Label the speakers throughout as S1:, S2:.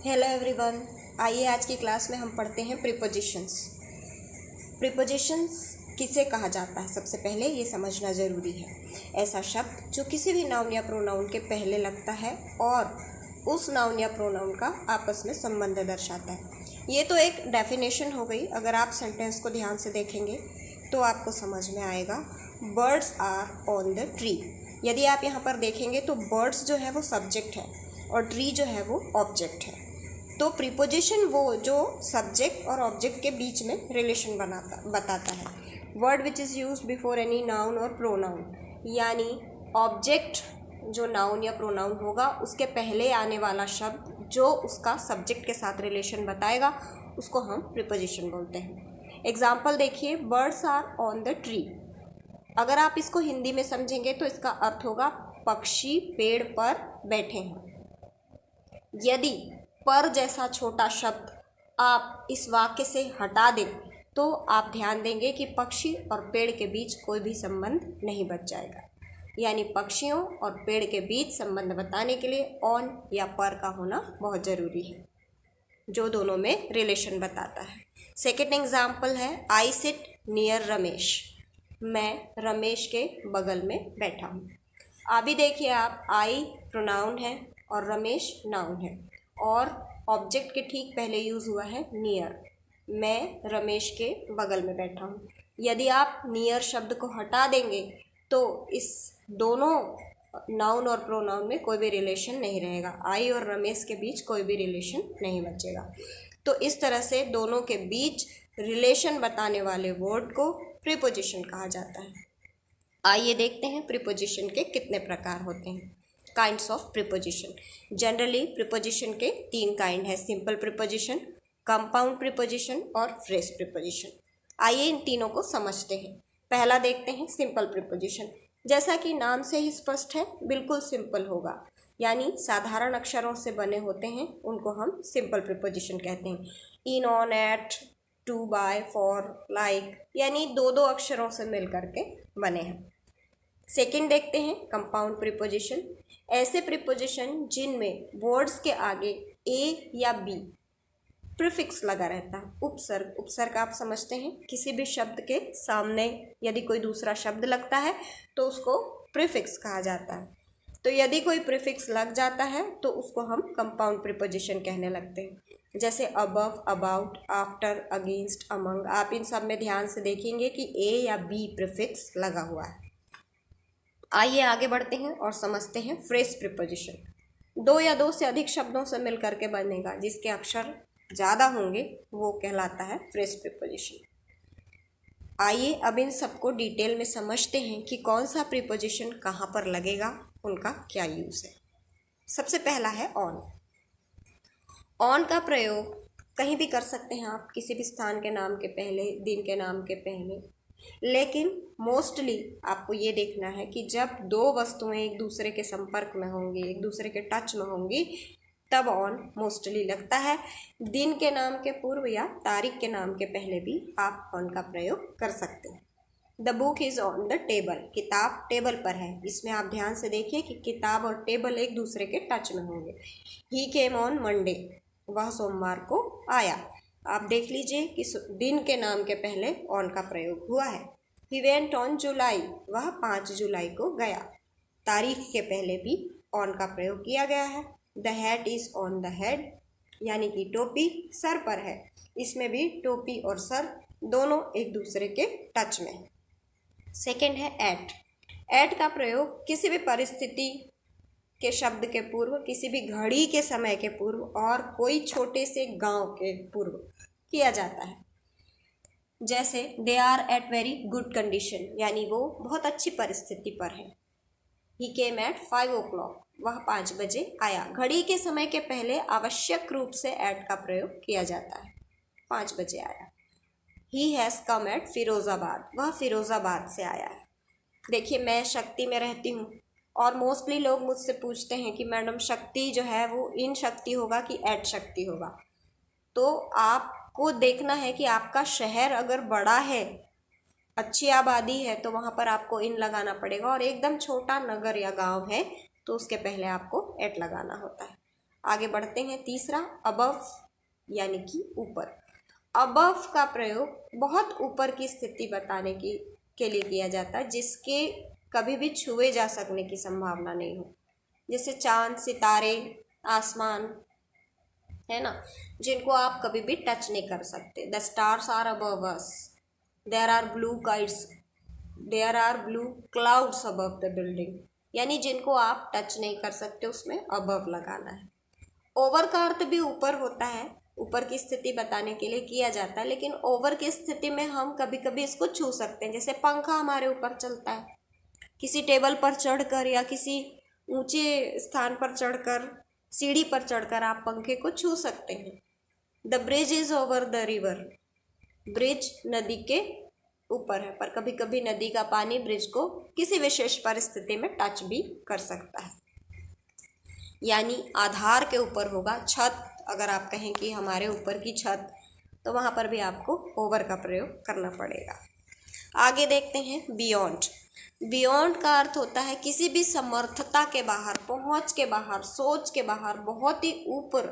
S1: Hello everyone. आइए आज की क्लास में हम पढ़ते हैं प्रीपोजिशंस। प्रीपोजिशंस किसे कहा जाता है, सबसे पहले ये समझना ज़रूरी है। ऐसा शब्द जो किसी भी नाउन या प्रोनाउन के पहले लगता है और उस नाउन या प्रोनाउन का आपस में संबंध दर्शाता है। ये तो एक डेफिनेशन हो गई। अगर आप सेंटेंस को ध्यान से देखेंगे तो आपको समझ में आएगा। Birds are on the tree. यदि आप यहाँ पर देखेंगे तो बर्ड्स जो है वो सब्जेक्ट है और ट्री जो है वो ऑब्जेक्ट है। तो प्रीपोजिशन वो जो सब्जेक्ट और ऑब्जेक्ट के बीच में रिलेशन बताता है। Word which is used before any noun और प्रोनाउन, यानी ऑब्जेक्ट जो नाउन या प्रोनाउन होगा उसके पहले आने वाला शब्द जो उसका सब्जेक्ट के साथ रिलेशन बताएगा उसको हम प्रीपोजिशन बोलते हैं। एग्जाम्पल देखिए, birds are on the tree. अगर आप इसको हिंदी में समझेंगे तो इसका अर्थ होगा पक्षी पेड़ पर बैठे हैं। यदि पर जैसा छोटा शब्द आप इस वाक्य से हटा दें तो आप ध्यान देंगे कि पक्षी और पेड़ के बीच कोई भी संबंध नहीं बच जाएगा। यानी पक्षियों और पेड़ के बीच संबंध बताने के लिए ऑन या पर का होना बहुत ज़रूरी है, जो दोनों में रिलेशन बताता है। सेकेंड एग्जाम्पल है, आई सिट नियर रमेश। मैं रमेश के बगल में बैठा हूँ। अभी देखिए आप, आई प्रोनाउन है और रमेश नाउन है और ऑब्जेक्ट के ठीक पहले यूज़ हुआ है नियर। मैं रमेश के बगल में बैठा हूँ। यदि आप नियर शब्द को हटा देंगे तो इस दोनों नाउन और प्रोनाउन में कोई भी रिलेशन नहीं रहेगा। आई और रमेश के बीच कोई भी रिलेशन नहीं बचेगा। तो इस तरह से दोनों के बीच रिलेशन बताने वाले वर्ड को प्रीपोजिशन कहा जाता है। आइए देखते हैं प्रीपोजिशन के कितने प्रकार होते हैं। Kinds of preposition. Generally preposition के 3 काइंड है, सिंपल प्रीपोजिशन, कंपाउंड प्रीपोजिशन और फ्रेज प्रीपोजिशन। आइए इन तीनों को समझते हैं। पहला देखते हैं सिंपल प्रीपोजिशन। जैसा कि नाम से ही स्पष्ट है, बिल्कुल सिंपल होगा, यानी साधारण अक्षरों से बने होते हैं, उनको हम सिंपल प्रीपोजिशन कहते हैं। In, on, at, to, by, for, like, यानी 2-2 अक्षरों से मिल करके बने हैं। सेकेंड देखते हैं कंपाउंड प्रीपोजिशन। ऐसे प्रीपोजिशन जिनमें वर्ड्स के आगे ए या बी प्रीफिक्स लगा रहता है। उपसर्ग, उपसर्ग आप समझते हैं, किसी भी शब्द के सामने यदि कोई दूसरा शब्द लगता है तो उसको प्रीफिक्स कहा जाता है। तो यदि कोई प्रीफिक्स लग जाता है तो उसको हम कंपाउंड प्रीपोजिशन कहने लगते हैं। जैसे above, about, after, against, among. आप इन सब में ध्यान से देखेंगे कि ए या बी प्रीफिक्स लगा हुआ है। आइए आगे बढ़ते हैं और समझते हैं फ्रेज प्रीपोजिशन। 2 या 2 से अधिक शब्दों से मिलकर के बनेगा, जिसके अक्षर ज़्यादा होंगे वो कहलाता है फ्रेज प्रीपोजिशन। आइए अब इन सबको डिटेल में समझते हैं कि कौन सा प्रीपोजिशन कहाँ पर लगेगा, उनका क्या यूज़ है। सबसे पहला है ऑन। ऑन का प्रयोग कहीं भी कर सकते हैं आप, किसी भी स्थान के नाम के पहले, दिन के नाम के पहले, लेकिन मोस्टली आपको ये देखना है कि जब 2 वस्तुएं एक दूसरे के संपर्क में होंगी, एक दूसरे के टच में होंगी, तब ऑन मोस्टली लगता है। दिन के नाम के पूर्व या तारीख के नाम के पहले भी आप ऑन का प्रयोग कर सकते हैं। The book is on the table. किताब टेबल पर है। इसमें आप ध्यान से देखिए कि किताब और टेबल एक दूसरे के टच में होंगे। ही केम ऑन मंडे। वह सोमवार को आया। आप देख लीजिए कि दिन के नाम के पहले ऑन का प्रयोग हुआ है। He went on July. वह 5 जुलाई को गया। तारीख के पहले भी ऑन का प्रयोग किया गया है। The hat is on the head, यानी कि टोपी सर पर है। इसमें भी टोपी और सर दोनों एक दूसरे के टच में है। सेकेंड है एट। एट का प्रयोग किसी भी परिस्थिति के शब्द के पूर्व, किसी भी घड़ी के समय के पूर्व और कोई छोटे से गांव के पूर्व किया जाता है। जैसे they are at very good condition, यानी वो बहुत अच्छी परिस्थिति पर है। He came at 5 o'clock। वह 5 बजे आया। घड़ी के समय के पहले आवश्यक रूप से एट का प्रयोग किया जाता है। 5 बजे आया। He has come at Firozabad. वह फिरोज़ाबाद से आया है। देखिए, मैं शक्ति में रहती हूँ और मोस्टली लोग मुझसे पूछते हैं कि मैडम शक्ति जो है वो इन शक्ति होगा कि एट शक्ति होगा। तो आपको देखना है कि आपका शहर अगर बड़ा है, अच्छी आबादी है, तो वहाँ पर आपको इन लगाना पड़ेगा, और एकदम छोटा नगर या गांव है तो उसके पहले आपको एट लगाना होता है। आगे बढ़ते हैं। तीसरा, अबव यानी कि ऊपर। अबव का प्रयोग बहुत ऊपर की स्थिति बताने के लिए किया जाता है, जिसके कभी भी छुए जा सकने की संभावना नहीं हो, जैसे चांद, सितारे, आसमान, है ना, जिनको आप कभी भी टच नहीं कर सकते। The stars are above us, there are blue kites, there are blue clouds above the building, यानी जिनको आप टच नहीं कर सकते, उसमें अबव लगाना है। ओवर का अर्थ भी ऊपर होता है, ऊपर की स्थिति बताने के लिए किया जाता है, लेकिन ओवर की स्थिति में हम कभी कभी इसको छू सकते हैं, जैसे पंखा हमारे ऊपर चलता है, किसी टेबल पर चढ़कर या किसी ऊंचे स्थान पर चढ़कर, सीढ़ी पर चढ़कर आप पंखे को छू सकते हैं। The bridge is over the river, bridge नदी के ऊपर है, पर कभी कभी नदी का पानी ब्रिज को किसी विशेष परिस्थिति में टच भी कर सकता है, यानी आधार के ऊपर होगा। छत, अगर आप कहें कि हमारे ऊपर की छत, तो वहाँ पर भी आपको ओवर का प्रयोग करना पड़ेगा। आगे देखते हैं बियॉन्ड। बियॉन्ड का अर्थ होता है किसी भी समर्थता के बाहर, पहुँच के बाहर, सोच के बाहर, बहुत ही ऊपर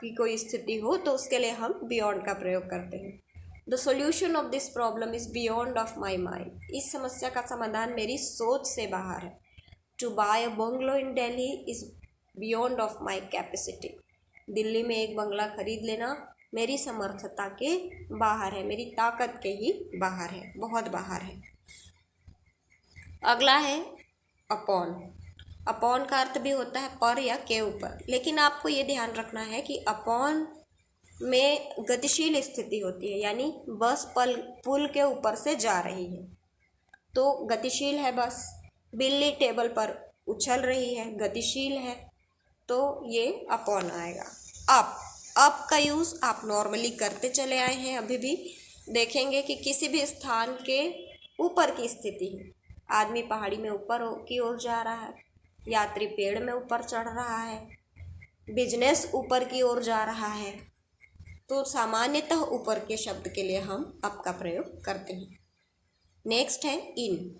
S1: की कोई स्थिति हो, तो उसके लिए हम बियॉन्ड का प्रयोग करते हैं। The solution of this problem is beyond of my mind, इस समस्या का समाधान मेरी सोच से बाहर है। To buy a bungalow in Delhi is beyond of my capacity, Delhi में एक बंगला खरीद लेना मेरी समर्थता के बाहर है, मेरी ताकत के ही बाहर है, बहुत बाहर है। अगला है अपॉन। अपॉन का अर्थ भी होता है पर या के ऊपर, लेकिन आपको ये ध्यान रखना है कि अपॉन में गतिशील स्थिति होती है, यानी बस पुल के ऊपर से जा रही है तो गतिशील है बस। बिल्ली टेबल पर उछल रही है, गतिशील है, तो ये अपॉन आएगा। अप का यूज़ आप नॉर्मली करते चले आए हैं, अभी भी देखेंगे कि किसी भी स्थान के ऊपर की स्थिति है। आदमी पहाड़ी में ऊपर की ओर जा रहा है, यात्री पेड़ में ऊपर चढ़ रहा है, बिजनेस ऊपर की ओर जा रहा है, तो सामान्यतः ऊपर के शब्द के लिए हम अप का प्रयोग करते हैं। नेक्स्ट है इन।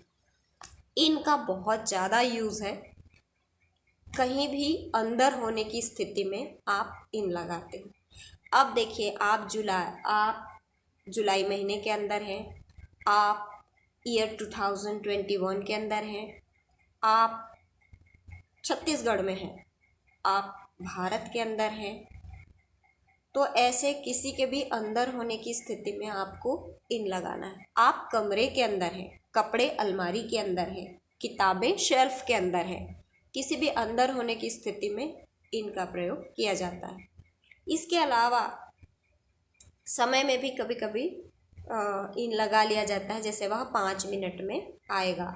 S1: इन का बहुत ज़्यादा यूज़ है, कहीं भी अंदर होने की स्थिति में आप इन लगाते हैं। अब देखिए, आप जुलाई महीने के अंदर हैं, आप ईयर 2021 के अंदर हैं, आप छत्तीसगढ़ में हैं, आप भारत के अंदर हैं, तो ऐसे किसी के भी अंदर होने की स्थिति में आपको इन लगाना है। आप कमरे के अंदर हैं, कपड़े अलमारी के अंदर हैं, किताबें शेल्फ के अंदर हैं, किसी भी अंदर होने की स्थिति में इन का प्रयोग किया जाता है। इसके अलावा समय में भी कभी कभी इन लगा लिया जाता है, जैसे वह 5 मिनट में आएगा,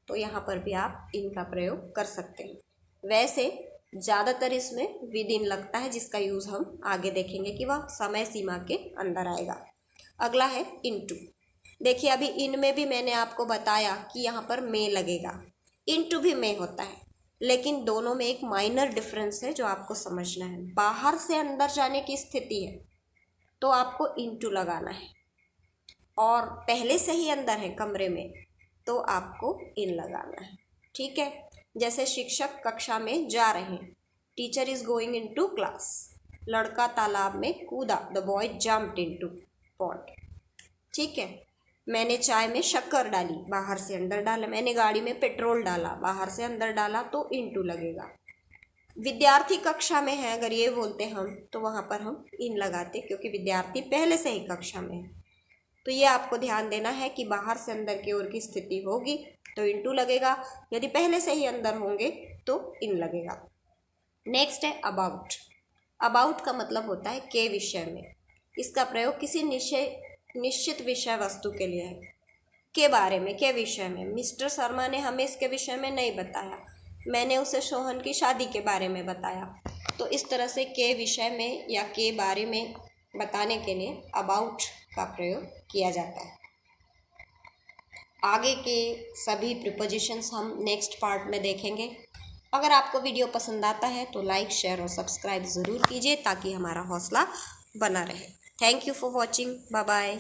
S1: तो यहाँ पर भी आप इन का प्रयोग कर सकते हैं। वैसे ज़्यादातर इसमें विद इन लगता है, जिसका यूज़ हम आगे देखेंगे कि वह समय सीमा के अंदर आएगा। अगला है इनटू। देखिए, अभी इन में भी मैंने आपको बताया कि यहाँ पर में लगेगा, इनटू भी में होता है, लेकिन दोनों में एक माइनर डिफरेंस है जो आपको समझना है। बाहर से अंदर जाने की स्थिति है तो आपको इनटू लगाना है, और पहले से ही अंदर है कमरे में तो आपको इन लगाना है। ठीक है, जैसे शिक्षक कक्षा में जा रहे हैं, teacher is going into class, लड़का तालाब में कूदा, the boy jumped into pond. ठीक है, मैंने चाय में शक्कर डाली, बाहर से अंदर डाला, मैंने गाड़ी में पेट्रोल डाला, बाहर से अंदर डाला, तो इनटू लगेगा। विद्यार्थी कक्षा में है, अगर ये बोलते हम तो वहाँ पर हम इन लगाते, क्योंकि विद्यार्थी पहले से ही कक्षा में है। तो ये आपको ध्यान देना है कि बाहर से अंदर की ओर की स्थिति होगी तो इनटू लगेगा, यदि पहले से ही अंदर होंगे तो इन लगेगा। नेक्स्ट है अबाउट। अबाउट का मतलब होता है के विषय में। इसका प्रयोग किसी निश्चित विषय वस्तु के लिए है, के बारे में, के विषय में। मिस्टर शर्मा ने हमें इसके विषय में नहीं बताया, मैंने उसे सोहन की शादी के बारे में बताया, तो इस तरह से के विषय में या के बारे में बताने के लिए अबाउट का प्रयोग किया जाता है। आगे के सभी प्रीपोजिशंस हम नेक्स्ट पार्ट में देखेंगे। अगर आपको वीडियो पसंद आता है तो लाइक, शेयर और सब्सक्राइब ज़रूर कीजिए ताकि हमारा हौसला बना रहे। Thank you for watching, bye bye.